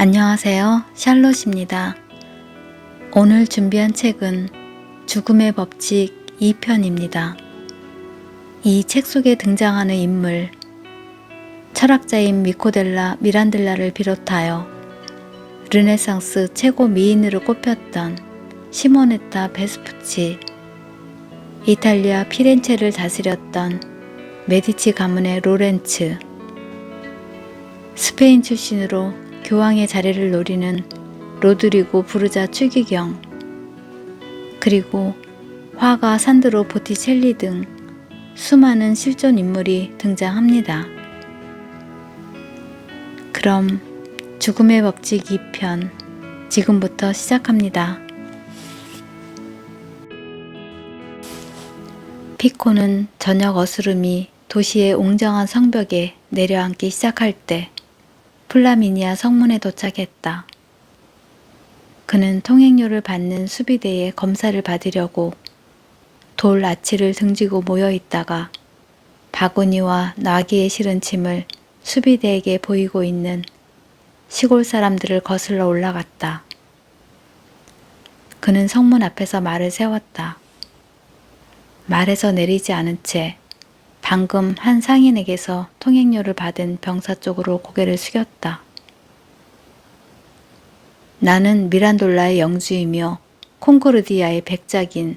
안녕하세요. 샬롯입니다. 오늘 준비한 책은 죽음의 법칙 2편입니다. 이 책 속에 등장하는 인물, 철학자인 미코델라 미란델라를 비롯하여 르네상스 최고 미인으로 꼽혔던 시모네타 베스푸치, 이탈리아 피렌체를 다스렸던 메디치 가문의 로렌츠, 스페인 출신으로 교황의 자리를 노리는 로드리고 부르자 추기경, 그리고 화가 산드로 보티첼리 등 수많은 실존 인물이 등장합니다. 그럼 죽음의 법칙 2편 지금부터 시작합니다. 피코는 저녁 어스름이 도시의 웅장한 성벽에 내려앉기 시작할 때 플라미니아 성문에 도착했다. 그는 통행료를 받는 수비대에 검사를 받으려고 돌 아치를 등지고 모여 있다가 바구니와 나귀에 실은 짐을 수비대에게 보이고 있는 시골 사람들을 거슬러 올라갔다. 그는 성문 앞에서 말을 세웠다. 말에서 내리지 않은 채 방금 한 상인에게서 통행료를 받은 병사 쪽으로 고개를 숙였다. 나는 미란돌라의 영주이며 콩코르디아의 백작인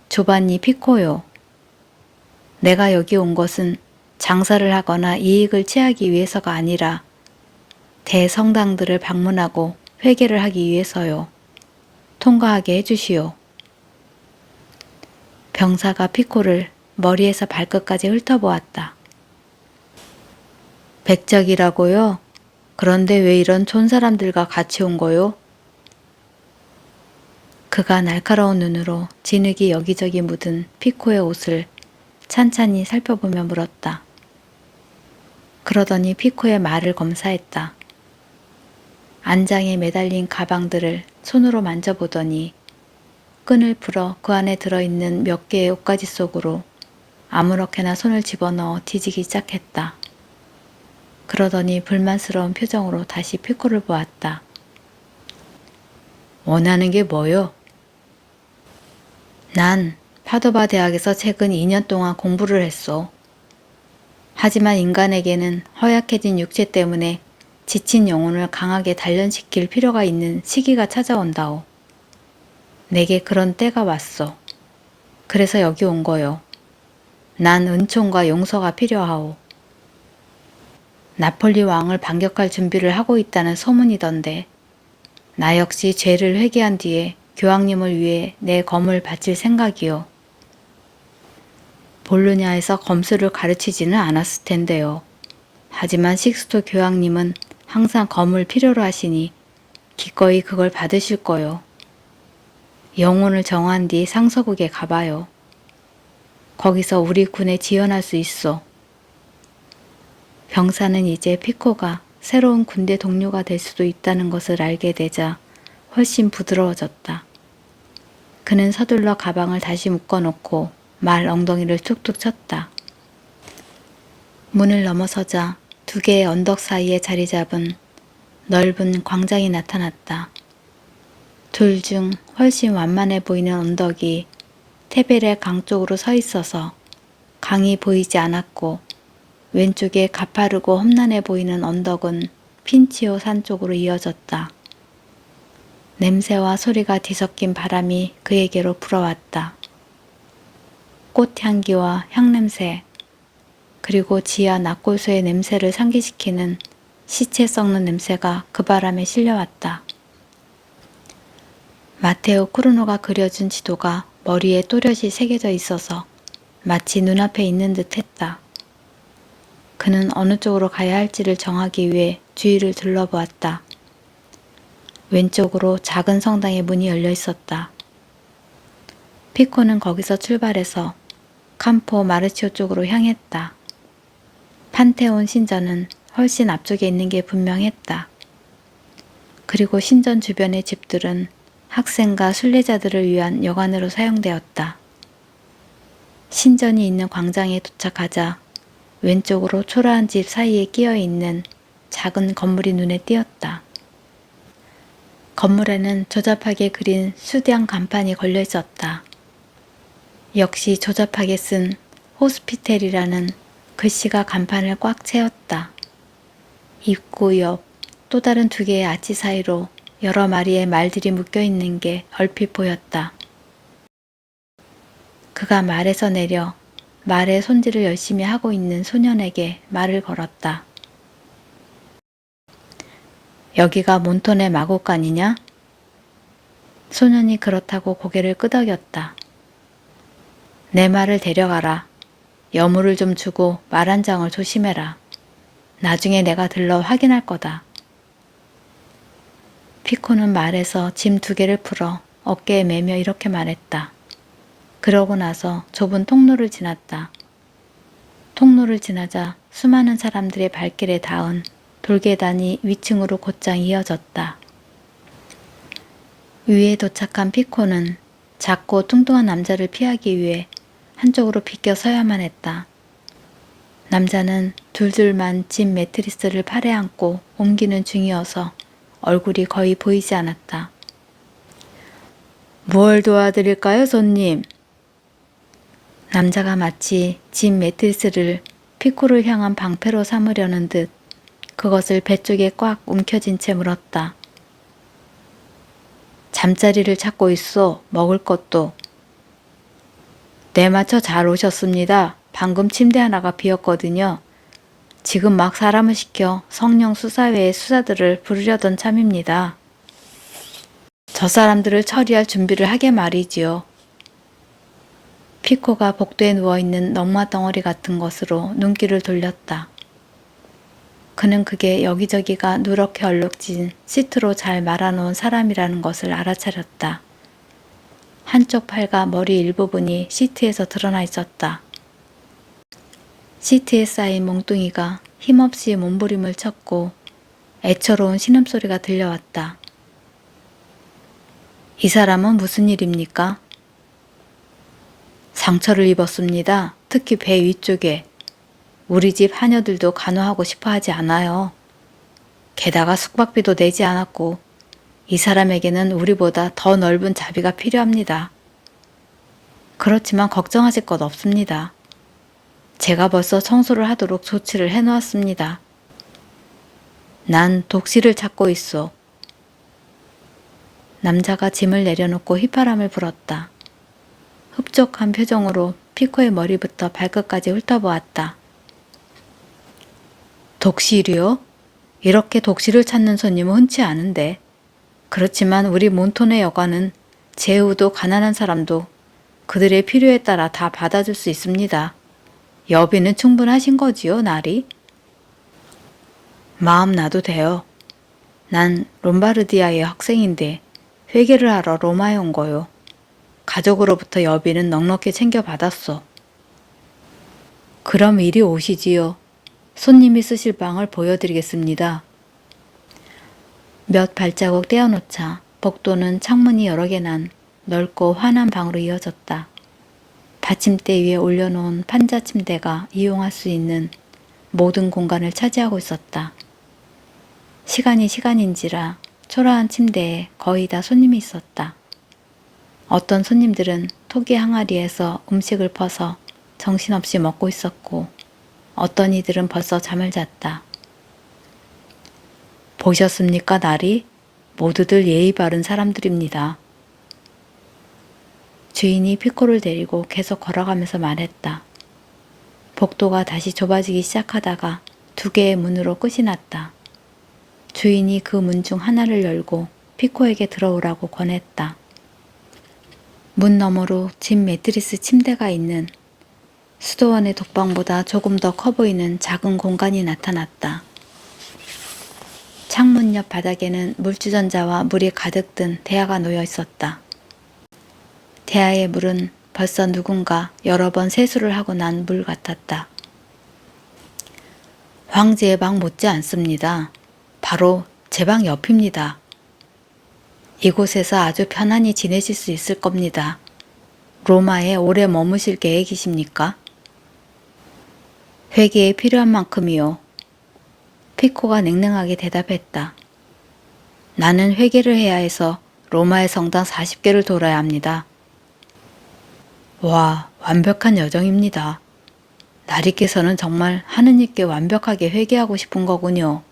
조반니 피코요. 내가 여기 온 것은 장사를 하거나 이익을 취하기 위해서가 아니라 대성당들을 방문하고 회개를 하기 위해서요. 통과하게 해주시오. 병사가 피코를 머리에서 발끝까지 훑어보았다. 백작이라고요? 그런데 왜 이런 촌사람들과 같이 온 거요? 그가 날카로운 눈으로 진흙이 여기저기 묻은 피코의 옷을 찬찬히 살펴보며 물었다. 그러더니 피코의 말을 검사했다. 안장에 매달린 가방들을 손으로 만져보더니 끈을 풀어 그 안에 들어있는 몇 개의 옷가지 속으로 아무렇게나 손을 집어넣어 뒤지기 시작했다. 그러더니 불만스러운 표정으로 다시 피코를 보았다. 원하는 게 뭐요? 난 파도바 대학에서 최근 2년 동안 공부를 했소. 하지만 인간에게는 허약해진 육체 때문에 지친 영혼을 강하게 단련시킬 필요가 있는 시기가 찾아온다오. 내게 그런 때가 왔소. 그래서 여기 온 거요. 난 은총과 용서가 필요하오. 나폴리 왕을 반격할 준비를 하고 있다는 소문이던데 나 역시 죄를 회개한 뒤에 교황님을 위해 내 검을 바칠 생각이요. 볼로냐에서 검술을 가르치지는 않았을 텐데요. 하지만 식스토 교황님은 항상 검을 필요로 하시니 기꺼이 그걸 받으실 거요. 영혼을 정한 뒤 상서국에 가봐요. 거기서 우리 군에 지원할 수 있어. 병사는 이제 피코가 새로운 군대 동료가 될 수도 있다는 것을 알게 되자 훨씬 부드러워졌다. 그는 서둘러 가방을 다시 묶어놓고 말 엉덩이를 툭툭 쳤다. 문을 넘어서자 두 개의 언덕 사이에 자리 잡은 넓은 광장이 나타났다. 둘 중 훨씬 완만해 보이는 언덕이 테베레 강 쪽으로 서 있어서 강이 보이지 않았고 왼쪽에 가파르고 험난해 보이는 언덕은 핀치오 산 쪽으로 이어졌다. 냄새와 소리가 뒤섞인 바람이 그에게로 불어왔다. 꽃향기와 향냄새, 그리고 지하 낙골소의 냄새를 상기시키는 시체 썩는 냄새가 그 바람에 실려왔다. 마테오 쿠르노가 그려준 지도가 머리에 또렷이 새겨져 있어서 마치 눈앞에 있는 듯 했다. 그는 어느 쪽으로 가야 할지를 정하기 위해 주위를 둘러보았다. 왼쪽으로 작은 성당의 문이 열려 있었다. 피코는 거기서 출발해서 캄포 마르치오 쪽으로 향했다. 판테온 신전은 훨씬 앞쪽에 있는 게 분명했다. 그리고 신전 주변의 집들은 학생과 순례자들을 위한 여관으로 사용되었다. 신전이 있는 광장에 도착하자 왼쪽으로 초라한 집 사이에 끼어 있는 작은 건물이 눈에 띄었다. 건물에는 조잡하게 그린 수대한 간판이 걸려 있었다. 역시 조잡하게 쓴 호스피텔이라는 글씨가 간판을 꽉 채웠다. 입구 옆 또 다른 2개의 아치 사이로 여러 마리의 말들이 묶여 있는 게 얼핏 보였다. 그가 말에서 내려 말의 손질을 열심히 하고 있는 소년에게 말을 걸었다. 여기가 몬톤의 마곡간이냐? 소년이 그렇다고 고개를 끄덕였다. 내 말을 데려가라. 여물을 좀 주고 말 한 장을 조심해라. 나중에 내가 들러 확인할 거다. 피코는 말에서 짐 2개를 풀어 어깨에 매며 이렇게 말했다. 그러고 나서 좁은 통로를 지났다. 통로를 지나자 수많은 사람들의 발길에 닿은 돌계단이 위층으로 곧장 이어졌다. 위에 도착한 피코는 작고 뚱뚱한 남자를 피하기 위해 한쪽으로 비껴 서야만 했다. 남자는 둘둘만 짐 매트리스를 팔에 안고 옮기는 중이어서 얼굴이 거의 보이지 않았다. 뭘 도와드릴까요, 손님? 남자가 마치 짐 매트리스를 피코를 향한 방패로 삼으려는 듯 그것을 배 쪽에 꽉 움켜쥔 채 물었다. 잠자리를 찾고 있어. 먹을 것도. 네, 맞춰 잘 오셨습니다. 방금 침대 하나가 비었거든요. 지금 막 사람을 시켜 성령 수사회의 수사들을 부르려던 참입니다. 저 사람들을 처리할 준비를 하게 말이지요. 피코가 복도에 누워있는 넝마 덩어리 같은 것으로 눈길을 돌렸다. 그는 그게 여기저기가 누렇게 얼룩진 시트로 잘 말아놓은 사람이라는 것을 알아차렸다. 한쪽 팔과 머리 일부분이 시트에서 드러나 있었다. 시트에 쌓인 몽둥이가 힘없이 몸부림을 쳤고 애처로운 신음소리가 들려왔다. 이 사람은 무슨 일입니까? 상처를 입었습니다. 특히 배 위쪽에. 우리 집 하녀들도 간호하고 싶어 하지 않아요. 게다가 숙박비도 내지 않았고 이 사람에게는 우리보다 더 넓은 자비가 필요합니다. 그렇지만 걱정하실 것 없습니다. 제가 벌써 청소를 하도록 조치를 해놓았습니다. 난 독시를 찾고 있어. 남자가 짐을 내려놓고 휘파람을 불었다. 흡족한 표정으로 피코의 머리부터 발끝까지 훑어보았다. 독시류요? 이렇게 독시를 찾는 손님은 흔치 않은데. 그렇지만 우리 몬톤의 여관은 제후도 가난한 사람도 그들의 필요에 따라 다 받아줄 수 있습니다. 여비는 충분하신 거지요, 날이? 마음 놔도 돼요. 난 롬바르디아의 학생인데 회계를 하러 로마에 온 거요. 가족으로부터 여비는 넉넉히 챙겨받았어. 그럼 이리 오시지요. 손님이 쓰실 방을 보여드리겠습니다. 몇 발자국 떼어놓자 복도는 창문이 여러 개 난 넓고 환한 방으로 이어졌다. 받침대 위에 올려놓은 판자 침대가 이용할 수 있는 모든 공간을 차지하고 있었다. 시간이 시간인지라 초라한 침대에 거의 다 손님이 있었다. 어떤 손님들은 토기 항아리에서 음식을 퍼서 정신없이 먹고 있었고 어떤 이들은 벌써 잠을 잤다. 보셨습니까, 날이? 모두들 예의 바른 사람들입니다. 주인이 피코를 데리고 계속 걸어가면서 말했다. 복도가 다시 좁아지기 시작하다가 2개의 문으로 끝이 났다. 주인이 그 문 중 하나를 열고 피코에게 들어오라고 권했다. 문 너머로 짐 매트리스 침대가 있는 수도원의 독방보다 조금 더 커 보이는 작은 공간이 나타났다. 창문 옆 바닥에는 물주전자와 물이 가득 든 대야가 놓여 있었다. 대야의 물은 벌써 누군가 여러 번 세수를 하고 난 물 같았다. 황제의 방 못지 않습니다. 바로 제 방 옆입니다. 이곳에서 아주 편안히 지내실 수 있을 겁니다. 로마에 오래 머무실 계획이십니까? 회계에 필요한 만큼이요. 피코가 냉랭하게 대답했다. 나는 회개를 해야 해서 로마의 성당 40개를 돌아야 합니다. 와, 완벽한 여정입니다. 나리께서는 정말 하느님께 완벽하게 회개하고 싶은 거군요.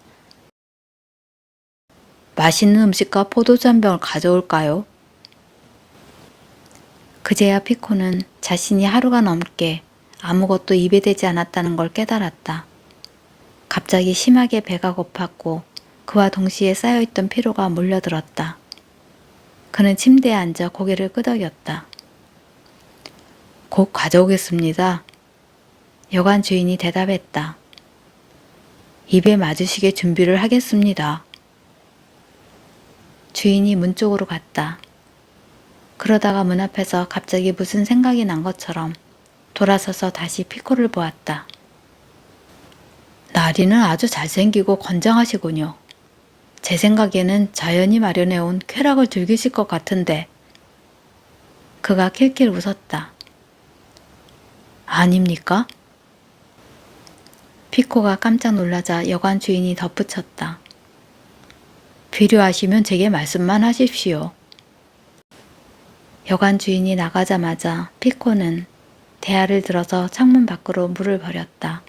맛있는 음식과 포도주 한 병을 가져올까요? 그제야 피코는 자신이 하루가 넘게 아무것도 입에 대지 않았다는 걸 깨달았다. 갑자기 심하게 배가 고팠고 그와 동시에 쌓여있던 피로가 몰려들었다. 그는 침대에 앉아 고개를 끄덕였다. 곧 가져오겠습니다. 여관 주인이 대답했다. 입에 맞으시게 준비를 하겠습니다. 주인이 문 쪽으로 갔다. 그러다가 문 앞에서 갑자기 무슨 생각이 난 것처럼 돌아서서 다시 피코를 보았다. 나리는 아주 잘생기고 건장하시군요. 제 생각에는 자연이 마련해온 쾌락을 즐기실 것 같은데. 그가 킬킬 웃었다. 아닙니까? 피코가 깜짝 놀라자 여관 주인이 덧붙였다. 필요하시면 제게 말씀만 하십시오. 여관 주인이 나가자마자 피코는 대야를 들어서 창문 밖으로 물을 버렸다.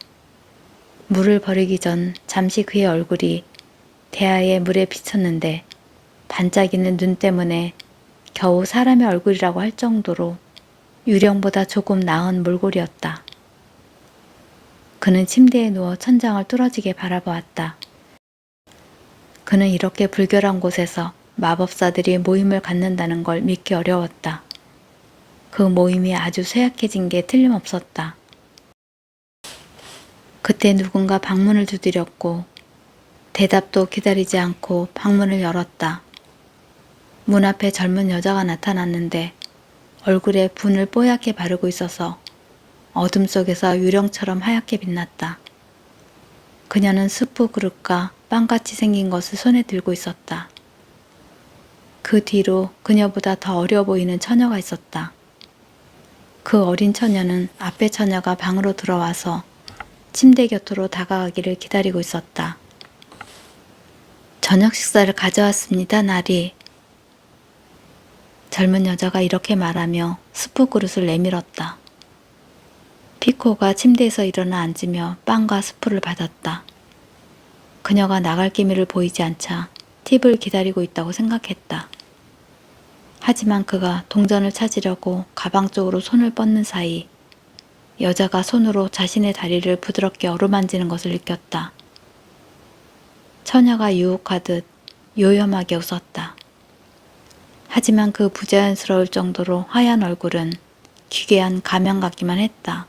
물을 버리기 전 잠시 그의 얼굴이 대야의 물에 비쳤는데 반짝이는 눈 때문에 겨우 사람의 얼굴이라고 할 정도로 유령보다 조금 나은 몰골이었다. 그는 침대에 누워 천장을 뚫어지게 바라보았다. 그는 이렇게 불결한 곳에서 마법사들이 모임을 갖는다는 걸 믿기 어려웠다. 그 모임이 아주 쇠약해진 게 틀림없었다. 그때 누군가 방문을 두드렸고 대답도 기다리지 않고 방문을 열었다. 문 앞에 젊은 여자가 나타났는데 얼굴에 분을 뽀얗게 바르고 있어서 어둠 속에서 유령처럼 하얗게 빛났다. 그녀는 스프 그릇과 빵같이 생긴 것을 손에 들고 있었다. 그 뒤로 그녀보다 더 어려 보이는 처녀가 있었다. 그 어린 처녀는 앞에 처녀가 방으로 들어와서 침대 곁으로 다가가기를 기다리고 있었다. 저녁 식사를 가져왔습니다, 나리. 젊은 여자가 이렇게 말하며 스프 그릇을 내밀었다. 피코가 침대에서 일어나 앉으며 빵과 스프를 받았다. 그녀가 나갈 기미를 보이지 않자 팁을 기다리고 있다고 생각했다. 하지만 그가 동전을 찾으려고 가방 쪽으로 손을 뻗는 사이 여자가 손으로 자신의 다리를 부드럽게 어루만지는 것을 느꼈다. 처녀가 유혹하듯 요염하게 웃었다. 하지만 그 부자연스러울 정도로 하얀 얼굴은 기괴한 가면 같기만 했다.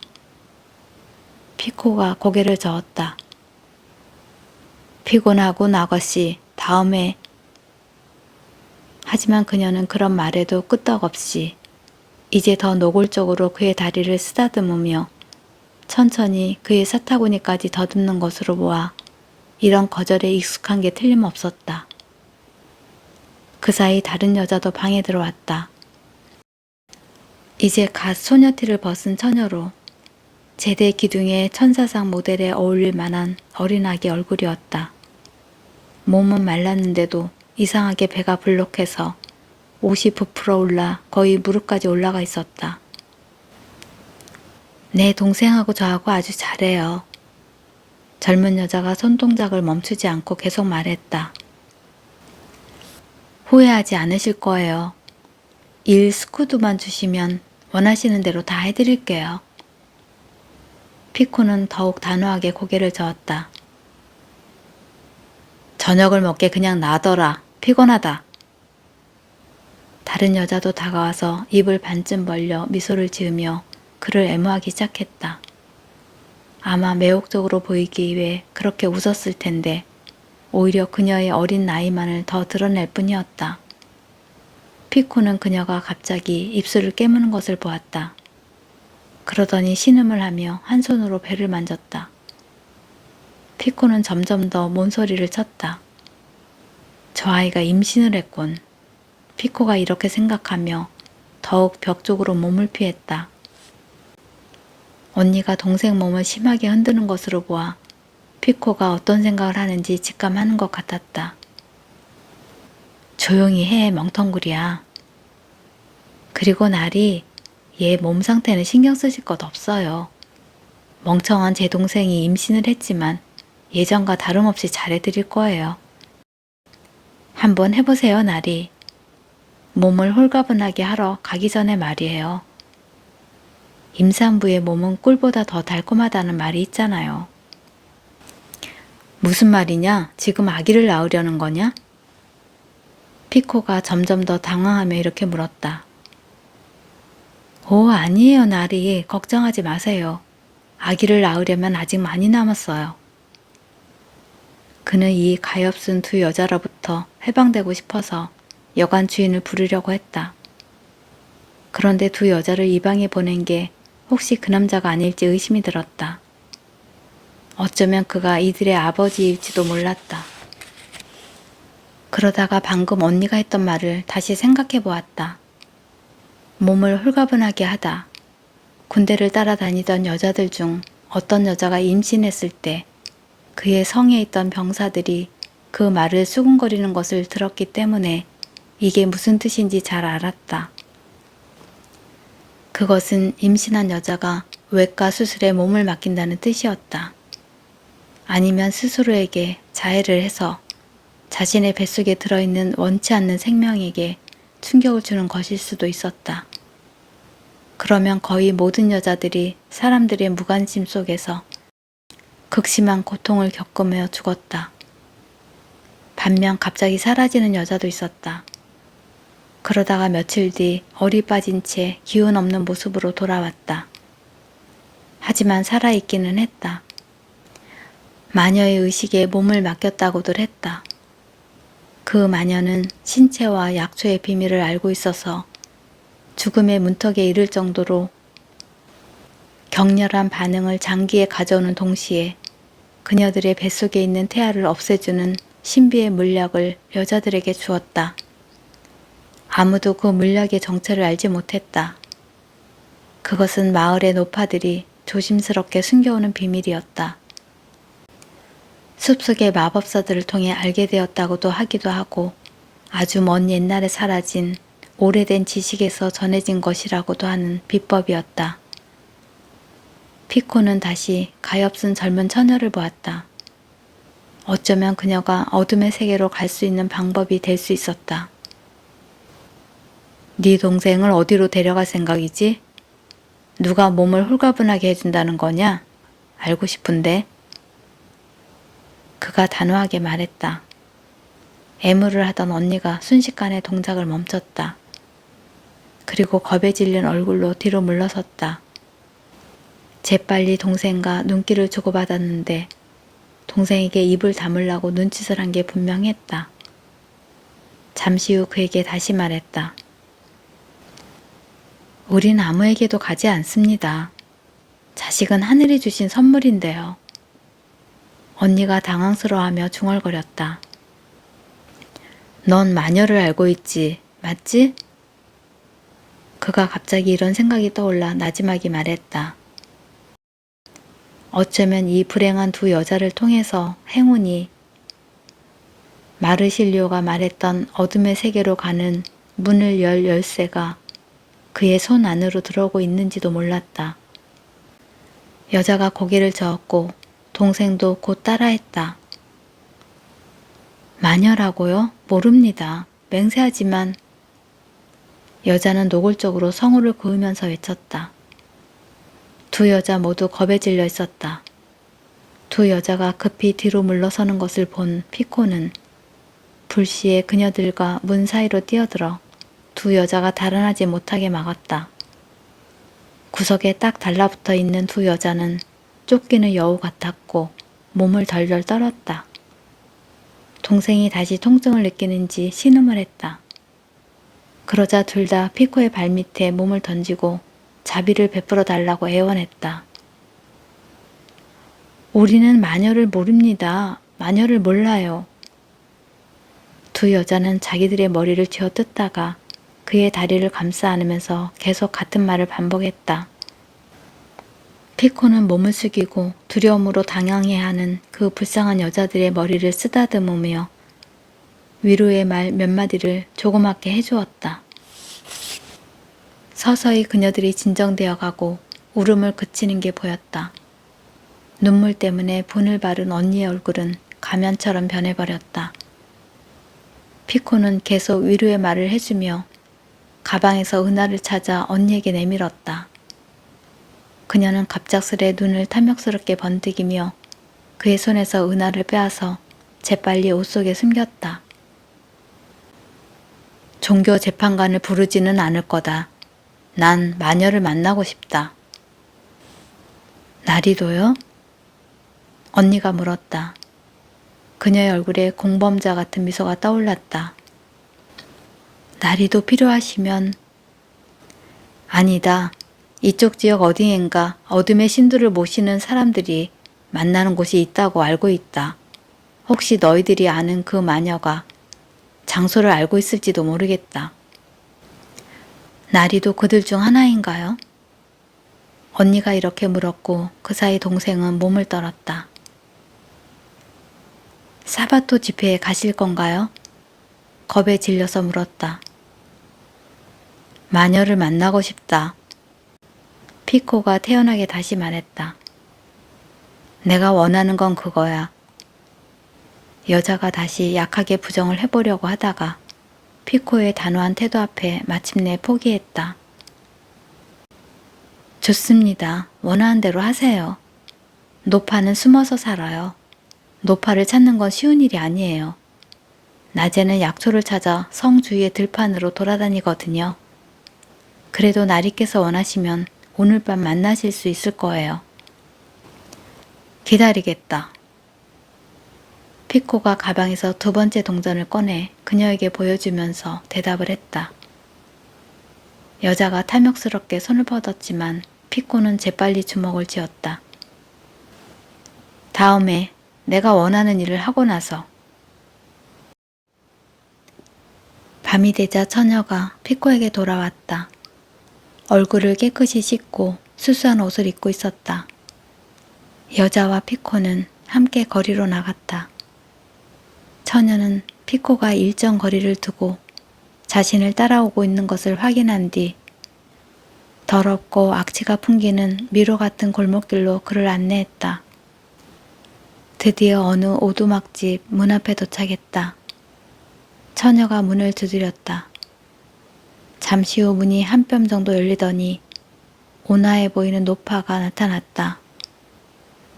피코가 고개를 저었다. 피곤하군 아가씨. 다음에. 하지만 그녀는 그런 말에도 끄떡없이 이제 더 노골적으로 그의 다리를 쓰다듬으며 천천히 그의 사타구니까지 더듬는 것으로 보아 이런 거절에 익숙한 게 틀림없었다. 그 사이 다른 여자도 방에 들어왔다. 이제 갓 소녀티를 벗은 처녀로 제대 기둥의 천사상 모델에 어울릴 만한 어린아기 얼굴이었다. 몸은 말랐는데도 이상하게 배가 불룩해서 옷이 부풀어 올라 거의 무릎까지 올라가 있었다. 내 동생하고 저하고 아주 잘해요. 젊은 여자가 손동작을 멈추지 않고 계속 말했다. 후회하지 않으실 거예요. 일 스쿠드만 주시면 원하시는 대로 다 해드릴게요. 피코는 더욱 단호하게 고개를 저었다. 저녁을 먹게 그냥 놔둬라. 피곤하다. 다른 여자도 다가와서 입을 반쯤 벌려 미소를 지으며 그를 애무하기 시작했다. 아마 매혹적으로 보이기 위해 그렇게 웃었을 텐데 오히려 그녀의 어린 나이만을 더 드러낼 뿐이었다. 피코는 그녀가 갑자기 입술을 깨무는 것을 보았다. 그러더니 신음을 하며 한 손으로 배를 만졌다. 피코는 점점 더 몸소리를 쳤다. 저 아이가 임신을 했군. 피코가 이렇게 생각하며 더욱 벽 쪽으로 몸을 피했다. 언니가 동생 몸을 심하게 흔드는 것으로 보아 피코가 어떤 생각을 하는지 직감하는 것 같았다. 조용히 해, 멍텅구리야. 그리고 나리, 얘 몸 상태는 신경 쓰실 것 없어요. 멍청한 제 동생이 임신을 했지만 예전과 다름없이 잘해드릴 거예요. 한번 해보세요, 나리. 몸을 홀가분하게 하러 가기 전에 말이에요. 임산부의 몸은 꿀보다 더 달콤하다는 말이 있잖아요. 무슨 말이냐? 지금 아기를 낳으려는 거냐? 피코가 점점 더 당황하며 이렇게 물었다. 오, 아니에요, 나리. 걱정하지 마세요. 아기를 낳으려면 아직 많이 남았어요. 그는 이 가엾은 두 여자로부터 해방되고 싶어서 여관 주인을 부르려고 했다. 그런데 두 여자를 이 방에 보낸 게 혹시 그 남자가 아닐지 의심이 들었다. 어쩌면 그가 이들의 아버지일지도 몰랐다. 그러다가 방금 언니가 했던 말을 다시 생각해 보았다. 몸을 홀가분하게 하다. 군대를 따라다니던 여자들 중 어떤 여자가 임신했을 때 그의 성에 있던 병사들이 그 말을 수군거리는 것을 들었기 때문에 이게 무슨 뜻인지 잘 알았다. 그것은 임신한 여자가 외과 수술에 몸을 맡긴다는 뜻이었다. 아니면 스스로에게 자해를 해서 자신의 뱃속에 들어있는 원치 않는 생명에게 충격을 주는 것일 수도 있었다. 그러면 거의 모든 여자들이 사람들의 무관심 속에서 극심한 고통을 겪으며 죽었다. 반면 갑자기 사라지는 여자도 있었다. 그러다가 며칠 뒤 얼이 빠진 채 기운 없는 모습으로 돌아왔다. 하지만 살아있기는 했다. 마녀의 의식에 몸을 맡겼다고들 했다. 그 마녀는 신체와 약초의 비밀을 알고 있어서 죽음의 문턱에 이를 정도로 격렬한 반응을 장기에 가져오는 동시에 그녀들의 뱃속에 있는 태아를 없애주는 신비의 물약을 여자들에게 주었다. 아무도 그 물약의 정체를 알지 못했다. 그것은 마을의 노파들이 조심스럽게 숨겨오는 비밀이었다. 숲속의 마법사들을 통해 알게 되었다고도 하기도 하고 아주 먼 옛날에 사라진 오래된 지식에서 전해진 것이라고도 하는 비법이었다. 피코는 다시 가엾은 젊은 처녀를 보았다. 어쩌면 그녀가 어둠의 세계로 갈 수 있는 방법이 될 수 있었다. 네 동생을 어디로 데려갈 생각이지? 누가 몸을 홀가분하게 해준다는 거냐? 알고 싶은데. 그가 단호하게 말했다. 애무를 하던 언니가 순식간에 동작을 멈췄다. 그리고 겁에 질린 얼굴로 뒤로 물러섰다. 재빨리 동생과 눈길을 주고받았는데 동생에게 입을 다물라고 눈짓을 한 게 분명했다. 잠시 후 그에게 다시 말했다. 우린 아무에게도 가지 않습니다. 자식은 하늘이 주신 선물인데요. 언니가 당황스러워하며 중얼거렸다. 넌 마녀를 알고 있지, 맞지? 그가 갑자기 이런 생각이 떠올라 나지막이 말했다. 어쩌면 이 불행한 두 여자를 통해서 행운이 마르실리오가 말했던 어둠의 세계로 가는 문을 열 열쇠가 그의 손 안으로 들어오고 있는지도 몰랐다. 여자가 고개를 저었고 동생도 곧 따라했다. 마녀라고요? 모릅니다. 맹세하지만 여자는 노골적으로 성우를 그으면서 외쳤다. 두 여자 모두 겁에 질려 있었다. 두 여자가 급히 뒤로 물러서는 것을 본 피코는 불시에 그녀들과 문 사이로 뛰어들어 두 여자가 달아나지 못하게 막았다. 구석에 딱 달라붙어 있는 두 여자는 쫓기는 여우 같았고 몸을 덜덜 떨었다. 동생이 다시 통증을 느끼는지 신음을 했다. 그러자 둘 다 피코의 발밑에 몸을 던지고 자비를 베풀어 달라고 애원했다. 우리는 마녀를 모릅니다. 마녀를 몰라요. 두 여자는 자기들의 머리를 쥐어뜯다가 그의 다리를 감싸 안으면서 계속 같은 말을 반복했다. 피코는 몸을 숙이고 두려움으로 당황해하는 그 불쌍한 여자들의 머리를 쓰다듬으며 위로의 말 몇 마디를 조그맣게 해주었다. 서서히 그녀들이 진정되어 가고 울음을 그치는 게 보였다. 눈물 때문에 분을 바른 언니의 얼굴은 가면처럼 변해버렸다. 피코는 계속 위로의 말을 해주며 가방에서 은하를 찾아 언니에게 내밀었다. 그녀는 갑작스레 눈을 탐욕스럽게 번득이며 그의 손에서 은하를 빼앗아 재빨리 옷 속에 숨겼다. 종교 재판관을 부르지는 않을 거다. 난 마녀를 만나고 싶다. 나리도요? 언니가 물었다. 그녀의 얼굴에 공범자 같은 미소가 떠올랐다. 나리도 필요하시면 아니다. 이쪽 지역 어디엔가 어둠의 신들을 모시는 사람들이 만나는 곳이 있다고 알고 있다. 혹시 너희들이 아는 그 마녀가 장소를 알고 있을지도 모르겠다. 나리도 그들 중 하나인가요? 언니가 이렇게 물었고 그 사이 동생은 몸을 떨었다. 사바토 집회에 가실 건가요? 겁에 질려서 물었다. 마녀를 만나고 싶다. 피코가 태연하게 다시 말했다. 내가 원하는 건 그거야. 여자가 다시 약하게 부정을 해보려고 하다가 피코의 단호한 태도 앞에 마침내 포기했다. 좋습니다. 원하는 대로 하세요. 노파는 숨어서 살아요. 노파를 찾는 건 쉬운 일이 아니에요. 낮에는 약초를 찾아 성 주위의 들판으로 돌아다니거든요. 그래도 나리께서 원하시면 오늘 밤 만나실 수 있을 거예요. 기다리겠다. 피코가 가방에서 두 번째 동전을 꺼내 그녀에게 보여주면서 대답을 했다. 여자가 탐욕스럽게 손을 뻗었지만 피코는 재빨리 주먹을 쥐었다. 다음에 내가 원하는 일을 하고 나서. 밤이 되자 처녀가 피코에게 돌아왔다. 얼굴을 깨끗이 씻고 수수한 옷을 입고 있었다. 여자와 피코는 함께 거리로 나갔다. 처녀는 피코가 일정 거리를 두고 자신을 따라오고 있는 것을 확인한 뒤 더럽고 악취가 풍기는 미로 같은 골목길로 그를 안내했다. 드디어 어느 오두막집 문 앞에 도착했다. 처녀가 문을 두드렸다. 잠시 후 문이 한 뼘 정도 열리더니 온화해 보이는 노파가 나타났다.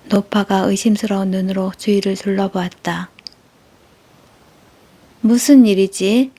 노파가 의심스러운 눈으로 주위를 둘러보았다. 무슨 일이지?